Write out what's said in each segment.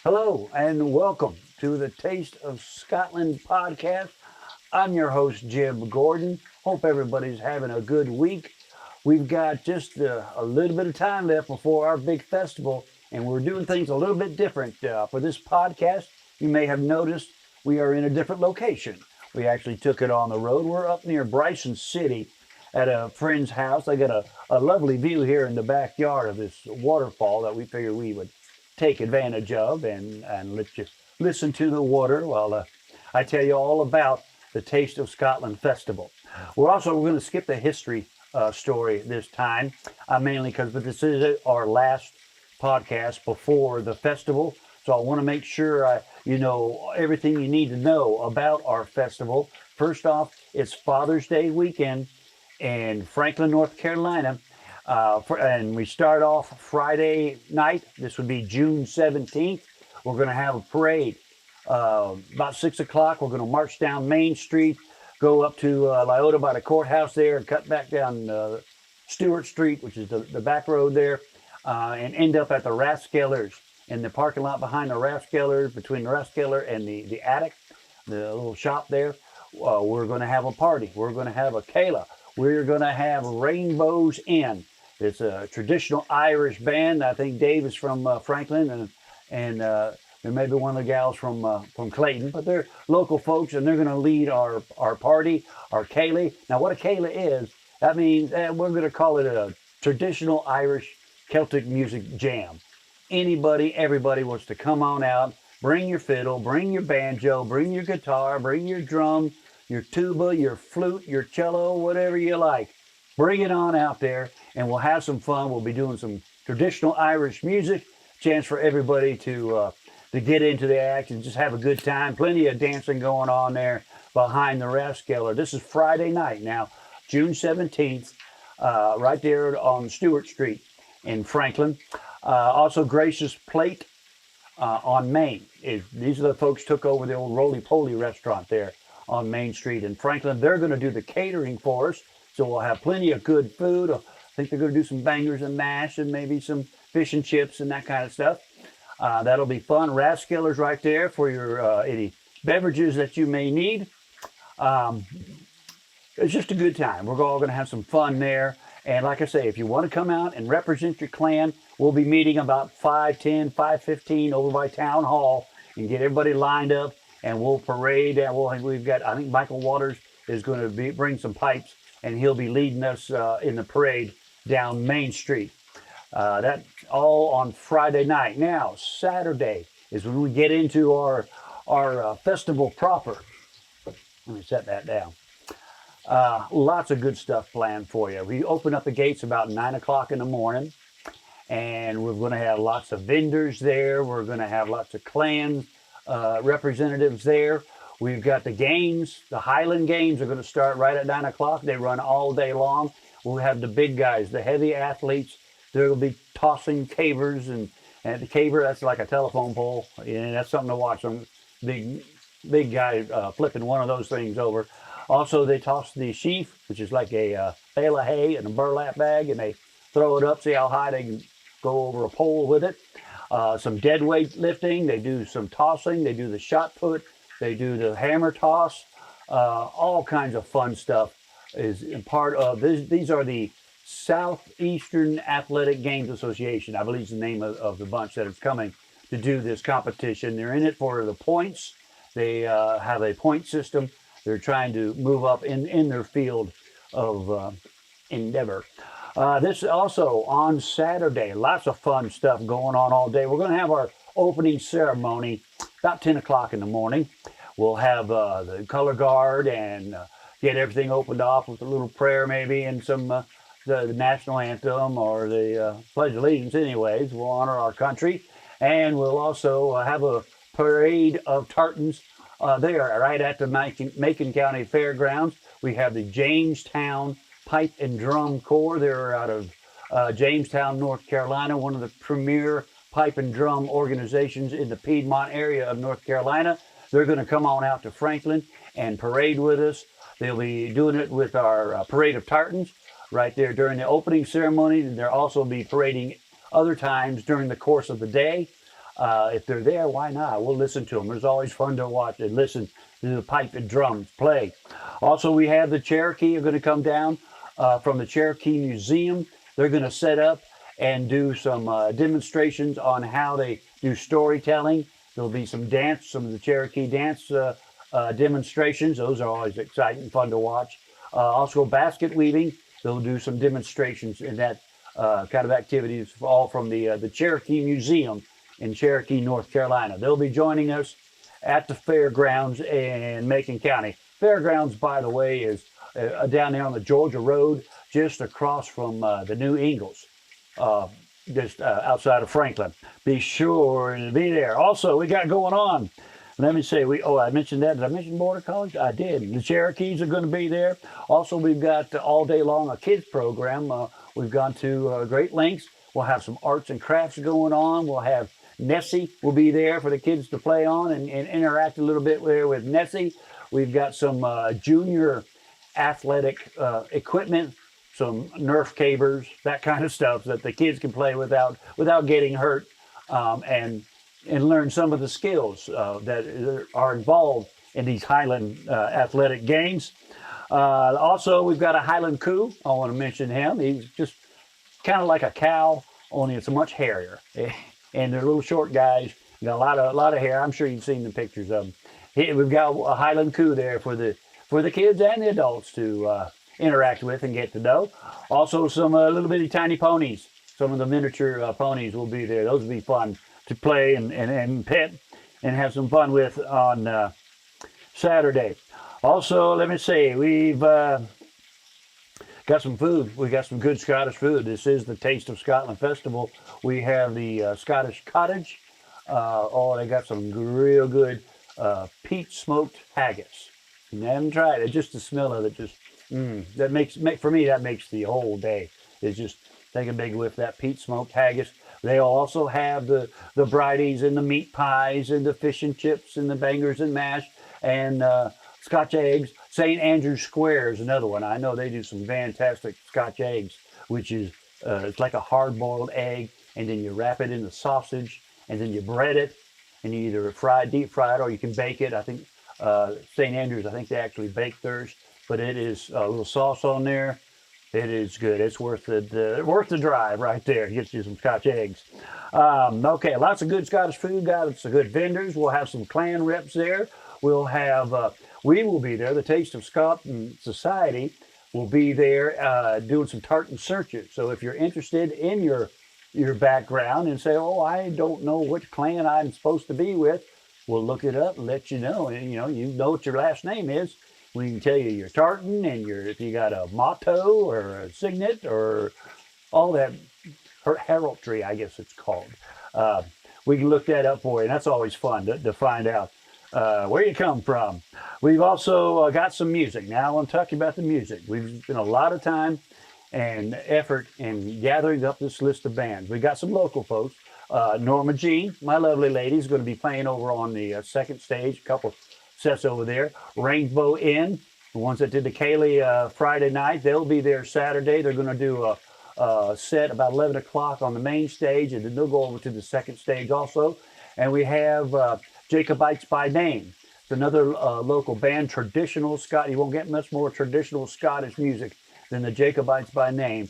Hello and welcome to the Taste of Scotland podcast. I'm your host, Jim Gordon. Hope everybody's having a good week. We've got just a little bit of time left before our big festival, and we're doing things a little bit different for this podcast. You may have noticed we are in a different location. We actually took it on the road. We're up near Bryson City at a friend's house. I got a lovely view here in the backyard of this waterfall that we figured we would take advantage of and let you listen to the water while I tell you all about the Taste of Scotland Festival. We're going to skip the history story this time, mainly because this is our last podcast before the festival. So I want to make sure you know everything you need to know about our festival. First off, it's Father's Day weekend in Franklin, North Carolina. And we start off Friday night. This would be June 17th. We're going to have a parade. About 6 o'clock, we're going to march down Main Street, go up to Lyota by the courthouse there, and cut back down Stewart Street, which is the back road there, and end up at the Rathskellers in the parking lot behind the Rathskellers, between the Rathskeller and the attic, the little shop there. We're going to have a party. We're going to have a Kayla. We're going to have Rainbows Inn. It's a traditional Irish band. I think Dave is from Franklin, and there may be one of the gals from Clayton, but they're local folks, and they're going to lead our party, our Kaylee. Now, what a Kaylee is, that means we're going to call it a traditional Irish Celtic music jam. Anybody, everybody wants to come on out, bring your fiddle, bring your banjo, bring your guitar, bring your drum, your tuba, your flute, your cello, whatever you like. Bring it on out there, and we'll have some fun. We'll be doing some traditional Irish music, chance for everybody to get into the act and just have a good time. Plenty of dancing going on there behind the Rathskeller. This is Friday night now, June 17th, right there on Stewart Street in Franklin. Also, Gracious Plate on Main. These are the folks took over the old Roly Poly restaurant there on Main Street in Franklin. They're going to do the catering for us, so we'll have plenty of good food. I think they're going to do some bangers and mash and maybe some fish and chips and that kind of stuff. That'll be fun. Rathskellers right there for your any beverages that you may need. It's just a good time. We're all going to have some fun there. And like I say, if you want to come out and represent your clan, we'll be meeting about 5:10, 5:15 over by Town Hall and get everybody lined up, and we'll parade. We've got, I think Michael Waters is going to bring some pipes, and he'll be leading us in the parade down Main Street. That's all on Friday night. Now, Saturday is when we get into our festival proper. Let me set that down. Lots of good stuff planned for you. We open up the gates about 9 o'clock in the morning, and we're going to have lots of vendors there. We're going to have lots of clan representatives there. We've got the games. The Highland Games are going to start right at 9 o'clock. They run all day long. We'll have the big guys, the heavy athletes. They'll be tossing cavers, and the caver, that's like a telephone pole. And that's something to watch. Some big guy flipping one of those things over. Also, they toss the sheaf, which is like a bale of hay in a burlap bag, and they throw it up, see how high they can go over a pole with it. Some dead weight lifting. They do some tossing. They do the shot put. They do the hammer toss. All kinds of fun stuff is part of this. These are the Southeastern Athletic Games Association, I believe is the name of the bunch that is coming to do this competition. They're in it for the points. They have a point system. They're trying to move up in their field of endeavor. This also on Saturday, lots of fun stuff going on all day. We're going to have our opening ceremony about 10 o'clock in the morning. We'll have the color guard and get everything opened off with a little prayer maybe and some the national anthem or the Pledge of Allegiance anyways. We'll honor our country. And we'll also have a parade of tartans there right at the Macon County Fairgrounds. We have the Jamestown Pipe and Drum Corps. They're out of Jamestown, North Carolina, one of the premier pipe and drum organizations in the Piedmont area of North Carolina. They're going to come on out to Franklin and parade with us. They'll be doing it with our Parade of Tartans right there during the opening ceremony, and they'll also be parading other times during the course of the day. If they're there, why not? We'll listen to them. It's always fun to watch and listen to the pipe and drums play. Also, we have the Cherokee are going to come down from the Cherokee Museum. They're going to set up and do some demonstrations on how they do storytelling. There'll be some dance, some of the Cherokee dance demonstrations. Those are always exciting, fun to watch. Also, basket weaving. They'll do some demonstrations in that kind of activities, all from the Cherokee Museum in Cherokee, North Carolina. They'll be joining us at the fairgrounds in Macon County. Fairgrounds, by the way, is down there on the Georgia Road, just across from the New Ingles, just outside of Franklin. Be sure to be there. Also, we got going on. Let me say, I mentioned that. Did I mention Border College? I did. The Cherokees are going to be there. Also, we've got all day long a kids program. We've gone to great lengths. We'll have some arts and crafts going on. We'll have Nessie will be there for the kids to play on and interact a little bit there with Nessie. We've got some junior athletic equipment, some Nerf cavers, that kind of stuff that the kids can play without getting hurt, and learn some of the skills that are involved in these Highland athletic games. Also, we've got a Highland Coo. I want to mention him. He's just kind of like a cow, only it's much hairier. And they're little short guys. Got a lot of hair. I'm sure you've seen the pictures of them. We've got a Highland Coo there for the kids and the adults to interact with and get to know. Also, some little bitty tiny ponies. Some of the miniature ponies will be there. Those will be fun to play and pet and have some fun with on Saturday. Also, let me say, we've got some food. We got some good Scottish food. This is the Taste of Scotland Festival. We have the Scottish Cottage. They got some real good peat smoked haggis. And I haven't tried it. Just the smell of it, that makes the whole day. It's just take a big whiff of that peat smoked haggis. They also have the bridies and the meat pies and the fish and chips and the bangers and mash and Scotch eggs. St. Andrew's Square is another one. I know they do some fantastic Scotch eggs, which is it's like a hard-boiled egg, and then you wrap it in the sausage, and then you bread it, and you either deep fry it, or you can bake it. I think St. Andrew's, I think they actually bake theirs, but it is a little sauce on there. It is good. It's worth the drive right there. Get you some Scotch eggs. Okay, lots of good Scottish food. Got some good vendors. We'll have some clan reps there. We'll have. We will be there. The Taste of Scotland Society will be there doing some tartan searches. So if you're interested in your background and say, oh, I don't know which clan I'm supposed to be with, we'll look it up and let you know. And you know what your last name is. We can tell you your tartan and if you got a motto or a signet or all that heraldry, I guess it's called. We can look that up for you. And that's always fun to find out where you come from. We've also got some music. Now I want to talk to you about the music. We've spent a lot of time and effort in gathering up this list of bands. We got some local folks. Norma Jean, my lovely lady, is going to be playing over on the second stage, a couple sets over there. Rainbow Inn, the ones that did the Kaylee Friday night, they'll be there Saturday. They're going to do a set about 11 o'clock on the main stage, and then they'll go over to the second stage also. And we have Jacobites by Name. It's another local band, traditional Scott. You won't get much more traditional Scottish music than the Jacobites by Name.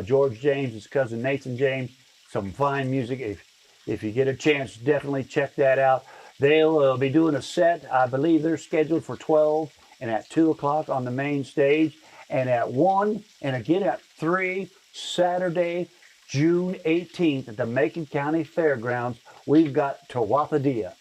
George James, his cousin Nathan James, some fine music. If you get a chance, definitely check that out. They'll be doing a set. I believe they're scheduled for 12 and at 2 o'clock on the main stage, and at 1 and again at 3, Saturday, June 18th at the Macon County Fairgrounds. We've got Tawathadea.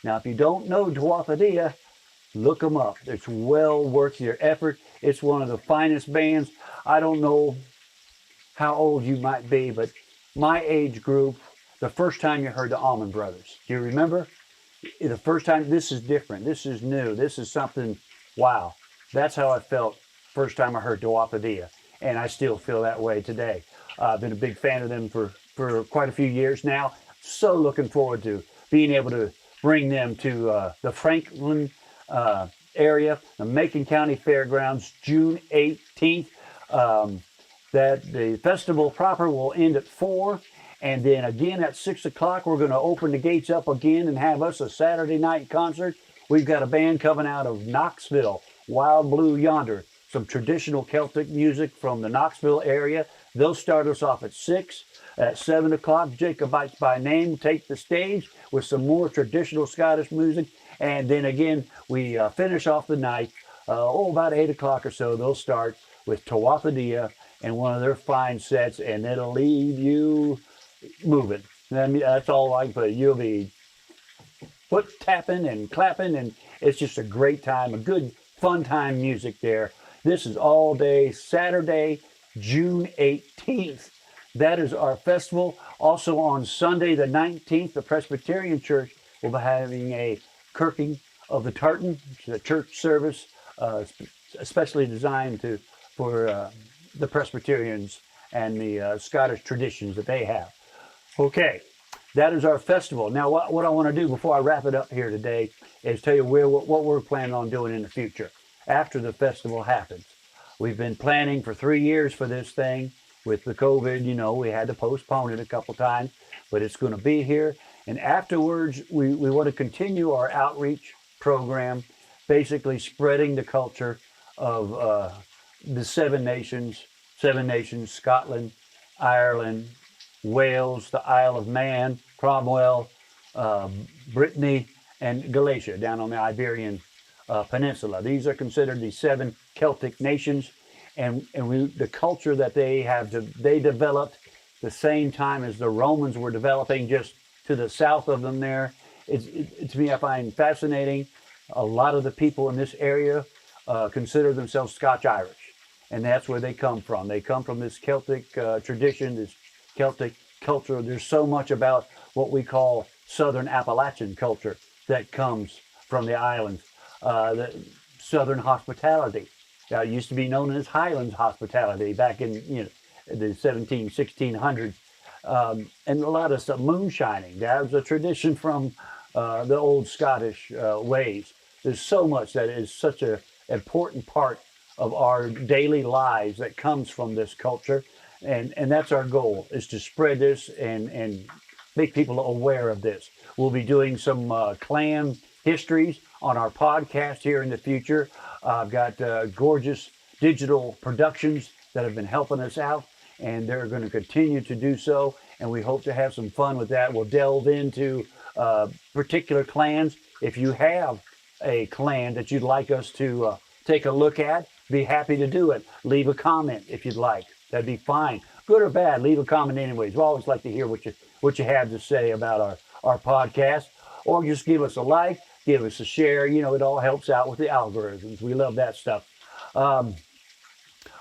Now, if you don't know Tawathadea, look them up. It's well worth your effort. It's one of the finest bands. I don't know how old you might be, but my age group, the first time you heard the Allman Brothers, do you remember? The first time, this is different. This is new. This is something, wow. That's how I felt first time I heard Tawathadea, and I still feel that way today. I've been a big fan of them for quite a few years now. So looking forward to being able to bring them to the Franklin area, the Macon County Fairgrounds, June 18th. That the festival proper will end at 4, And then again at 6 o'clock, we're going to open the gates up again and have us a Saturday night concert. We've got a band coming out of Knoxville, Wild Blue Yonder, some traditional Celtic music from the Knoxville area. They'll start us off at 6. At 7 o'clock, Jacobites by Name take the stage with some more traditional Scottish music. And then again, we finish off the night, about 8 o'clock or so. They'll start with Tawafadia and one of their fine sets, and it'll leave you moving. I mean, that's all I can put. You'll be foot tapping and clapping, and it's just a great time, a good fun time music there. This is all day Saturday, June 18th. That is our festival. Also on Sunday the 19th, the Presbyterian Church will be having a kirking of the tartan, which is a church service especially designed for the Presbyterians and the Scottish traditions that they have. Okay, that is our festival. Now, what I want to do before I wrap it up here today is tell you what we're planning on doing in the future after the festival happens. We've been planning for 3 years for this thing. With the COVID, we had to postpone it a couple times, but it's going to be here. And afterwards, we want to continue our outreach program, basically spreading the culture of the seven nations, Scotland, Ireland, Wales, the Isle of Man, Cromwell, Brittany, and Galatia down on the Iberian Peninsula. These are considered the 7 Celtic nations. And the culture that they developed the same time as the Romans were developing, just to the south of them there. To me, I find fascinating. A lot of the people in this area consider themselves Scotch-Irish, and that's where they come from. They come from this Celtic tradition, this Celtic culture. There's so much about what we call Southern Appalachian culture that comes from the islands. The Southern hospitality. It used to be known as Highlands hospitality back in the 1600s. And a lot of stuff, moonshining. That was a tradition from the old Scottish ways. There's so much that is such an important part of our daily lives that comes from this culture. And that's our goal, is to spread this and make people aware of this. We'll be doing some clan histories on our podcast here in the future. I've got gorgeous digital productions that have been helping us out, and they're going to continue to do so, and we hope to have some fun with that. We'll delve into particular clans. If you have a clan that you'd like us to take a look at, be happy to do it. Leave a comment if you'd like. That'd be fine. Good or bad, leave a comment anyways. We always like to hear what you have to say about our podcast, or just give us a like. Give us a share. It all helps out with the algorithms. We love that stuff.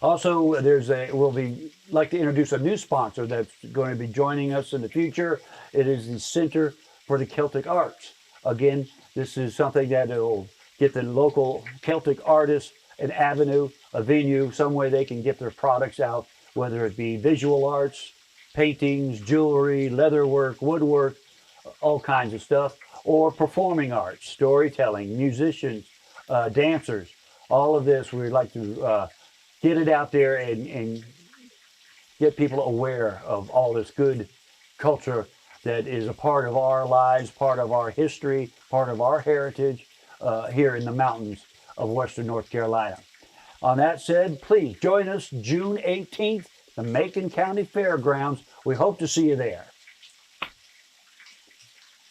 Also, we'll be like to introduce a new sponsor that's going to be joining us in the future. It is the Center for the Celtic Arts. Again, this is something that will get the local Celtic artists an avenue, a venue, some way they can get their products out, whether it be visual arts, paintings, jewelry, leatherwork, woodwork, all kinds of stuff, or performing arts, storytelling, musicians, dancers. All of this, we'd like to get it out there and get people aware of all this good culture that is a part of our lives, part of our history, part of our heritage here in the mountains of Western North Carolina. On that said, please join us June 18th, the Macon County Fairgrounds. We hope to see you there.